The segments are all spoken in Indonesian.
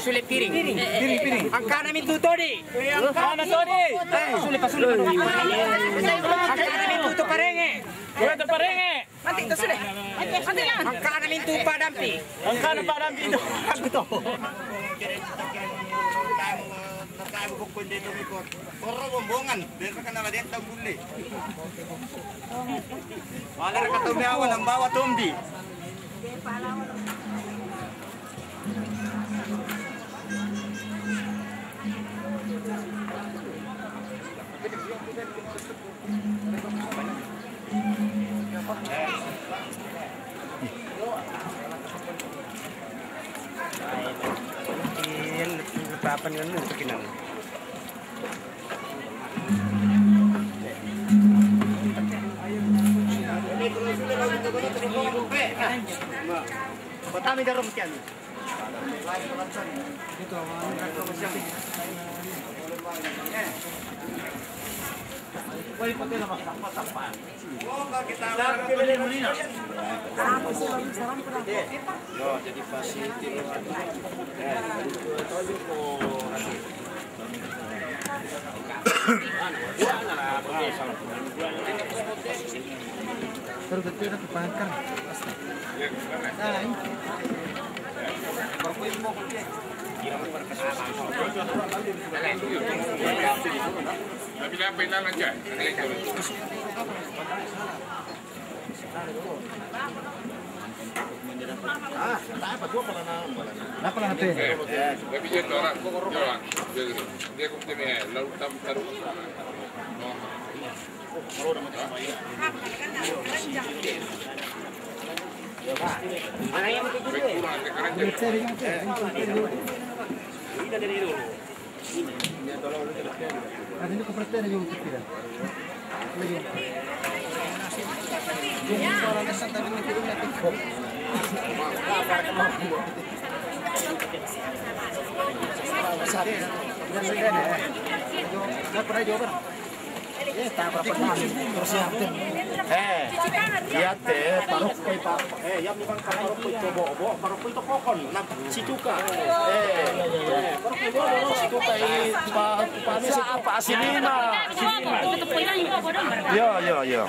sulit piring. Piring. Angkana min tutodi. Angkana todi. Sulit. Angkana min tutu parenge. Kuwet parenge. Mati itu sudah. Mati lah. Angkana min tu padampi. Angkana padampi itu. Aku tahu. Tayo bukod dito mikot. Puro bombongan, dito ka na madito buli. Wala ra katumiawan ang bawat tumbi. Papan yun mo kinan. Batami darom kian. Dito Wali pati na masakpan. Kita jadi fasilitas. Terbetul na kepangkar. Tapi apa yang aja? Apa lah tu? Tapi dia orang, dia kok dia lalu taruh. Ini kepercayaan yang kita. Lihat parokoi yang bukan parokoi itu bobo, parokoi itu kokon, si cuka. Parokoi si cuka ini apa asinina? Yo.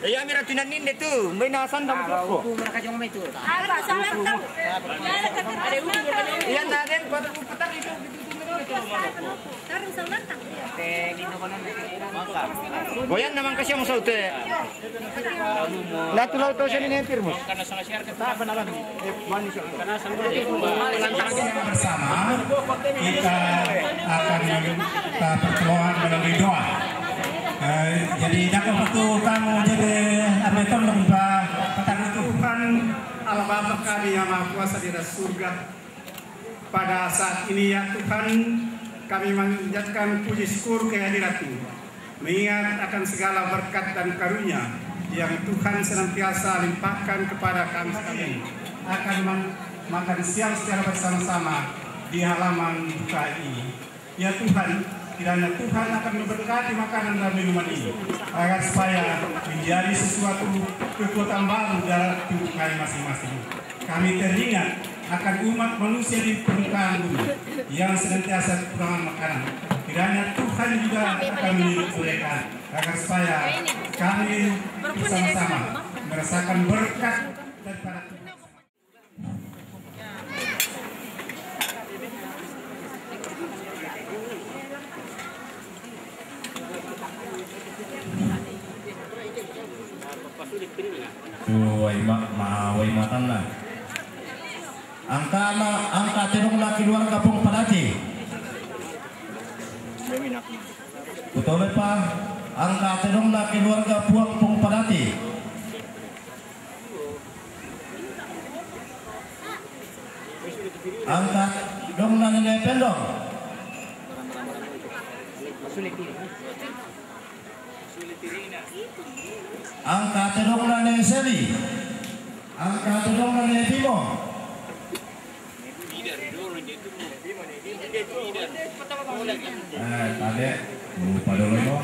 Ya mira tinanin itu, may nasan daw ko. Mereka cuma itu. Apa salah tahu? Ada Iyan natin, patang itu. Taruh sama tang. Goyan naman kasi mo sa ute. Natulaw to siya ni Nepir mo. Bersama kita akan kita perkeluaran melalui doa. Jadi dapat betul kamu jadi apa itu lembah petang Tuhan Allah Bapa kami yang Maha Kuasa di atas surga. Pada saat ini ya Tuhan, kami mengucapkan puji syukur kehadirat-Mu, mengingat akan segala berkat dan karunia yang Tuhan senantiasa limpahkan kepada kami sekalian, akan makan siang secara bersama-sama di halaman buka ini. Ya Tuhan, kiranya Tuhan akan memberkati makanan dan minuman ini, agar supaya menjadi sesuatu kekuatan baru dalam tubuh kami masing-masing. Kami teringat akan umat manusia di permukaan bumi yang senantiasa kekurangan makanan. Kiranya Tuhan juga akan mendidik mereka, agar supaya kami bersama-sama merasakan berkat daripada Tuhan. tanah. Angka tenong na keluarga pong Padati. Betul pa? Angka tenong na keluarga puang pong Padati. Angka dong na nilai pendong. Angka tenong na nilai seri. Angka tenong na nilai Bimo. Tadi lupa dulu no,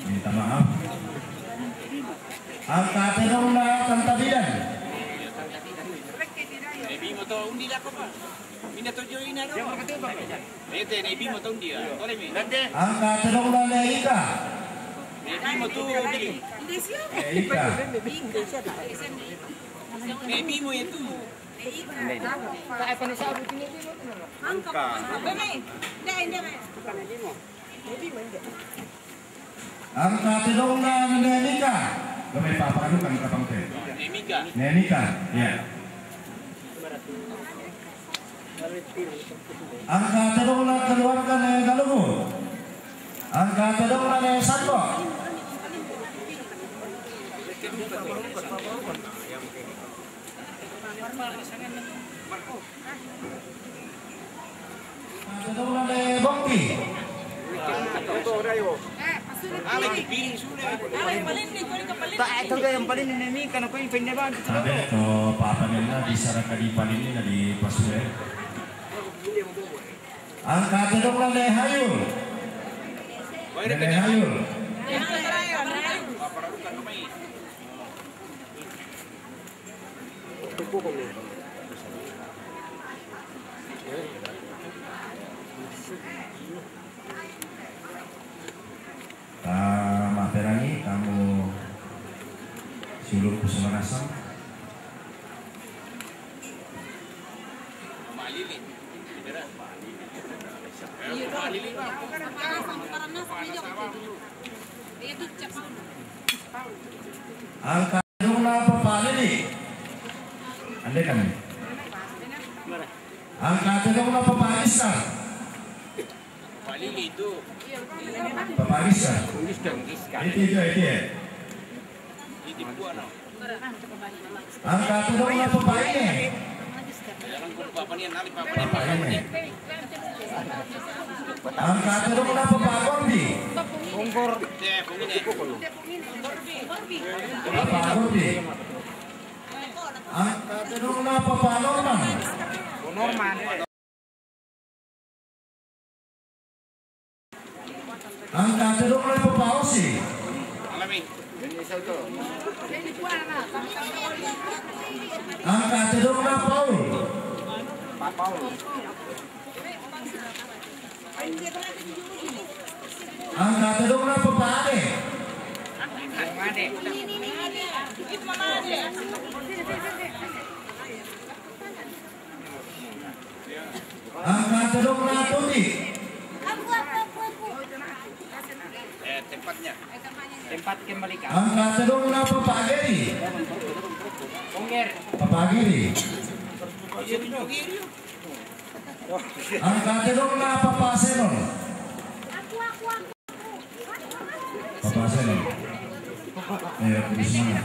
minta maaf. Angka tenong na Kantabidan. Bimo to undi lah apa? Mina to join na ro. Ete na bimo to undi ah. Tole mi. Angka tenong na Ika. Bimo to undi. Ika. Bimo itu. Angka. Angka tenong na Ika. Kami paparukan kapang teh. Nemika. Ya. Angka tenong na keluarga ne Galugu. Angka tenong na Santo. Tenong na Bongki. Tak itu yang paling ini karena kau yang pindah bang. Sabi to papa nila di Sarakadi panin nila di Pasue. Angka tenong na Hayul. Hayul. Materani kamu sulur Kusumanasam. Angka na Papalili. Ande kami. Angka na Papalisa. Palili itu. Papalisa. Itu. Angka na Papaine. Papaine. Angka na Papagordi. Papagordi. Angka na Papanorman. Angka na Papausi. Angka na Paul. Angka na Papade. Angka na Tuti. Tempat kembali kau. Angka na Papagiri. Papagiri. Angka na Papasenon. Papasenon. Di sana.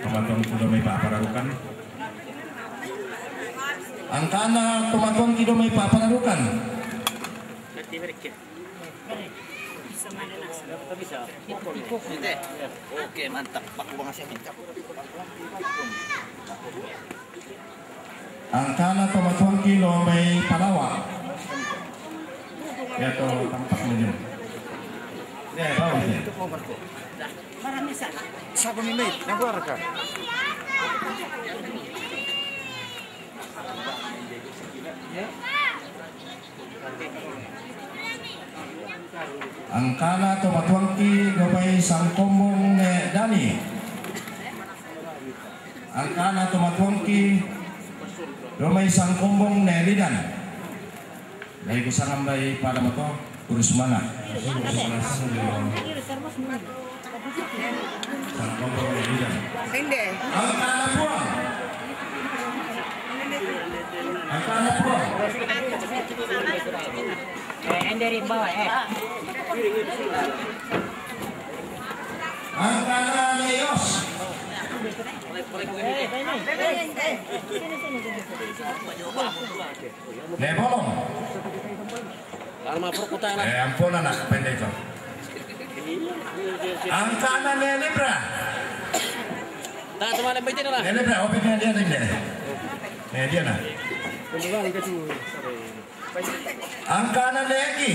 Teman-teman sudah may papararukan. Angka na teman-teman sudah may papararukan. Oke, mantap. Pak Bang Asyik mantap. Angka na teman-teman kilo may Palawa. Ito tampak ninyo. Bawa niya. Marami sana. Sa minit, nagwara ka. Angkana to matuangki gabay sangkombong ne Dani. Angkana to matuangki gabay sangkombong ne Lidan. Dahil ko sa ngambay para mo to, kurus mana. Sangkombong ne Lidan. Hindi. Angkana puang. Angkana puang. Dari bawah Angkana ne Yos. Ne Bolong. Ampun anak pendek itu. Angkana ne Libra. Ne Libra, opini dia ni. Ne dia na. Angkana ne Eki.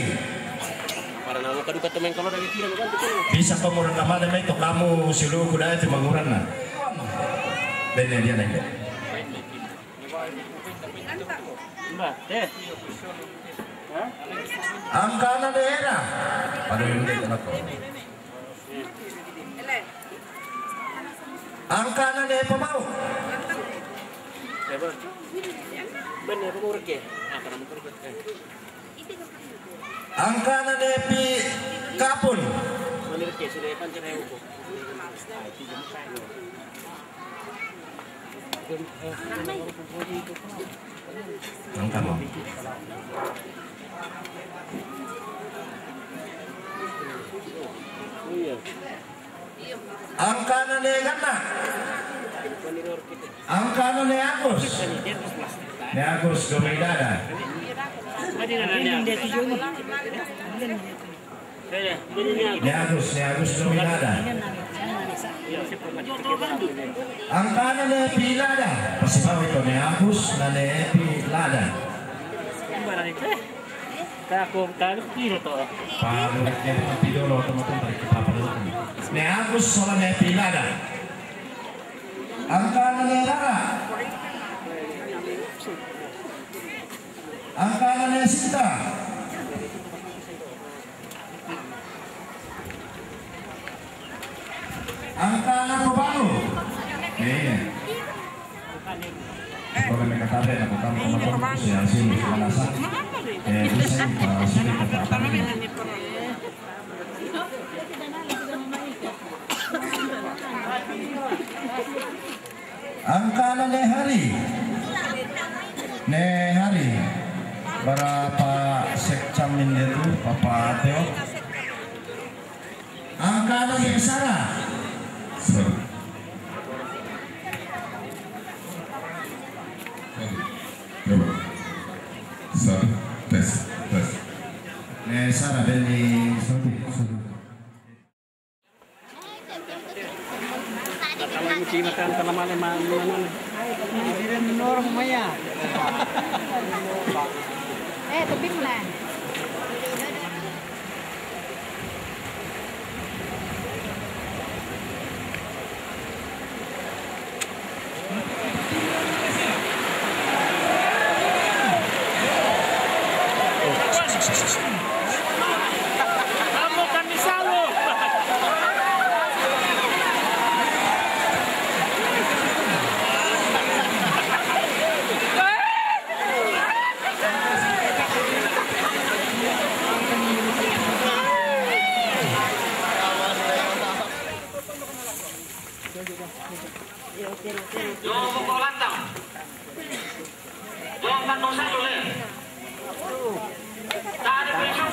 Bisa kamu rekaman demi itu kamu silu kuda itu menguran na. Dan ne dia na. Angkana ne Era. Aduh ini anak kau. Angkana ne Pemau. Angkana ne Pi Kapun. Angka mo. Angkana ne Gana. Angkana ne Agus. Ne Agus Gomidada. Ne Agus Gomidada. Angkana ne Pilada. Pasipaw ito ne Agus na ne Pilada. Pagkaknya pidolo teman-teman kita ne Agus sola ne Pilada. Angkana ne Rara. Angkana ne Sinta. Angkana Pabalo. Iya. Kalau mereka kata aku kamu siapa sih merasa bisa sini kata apa? Angkana ne Hari. Ne Hari. Berapa sekcamin itu Papa Teo? Angkana ne Sarah. Sarah dari tubig mo na. Jangan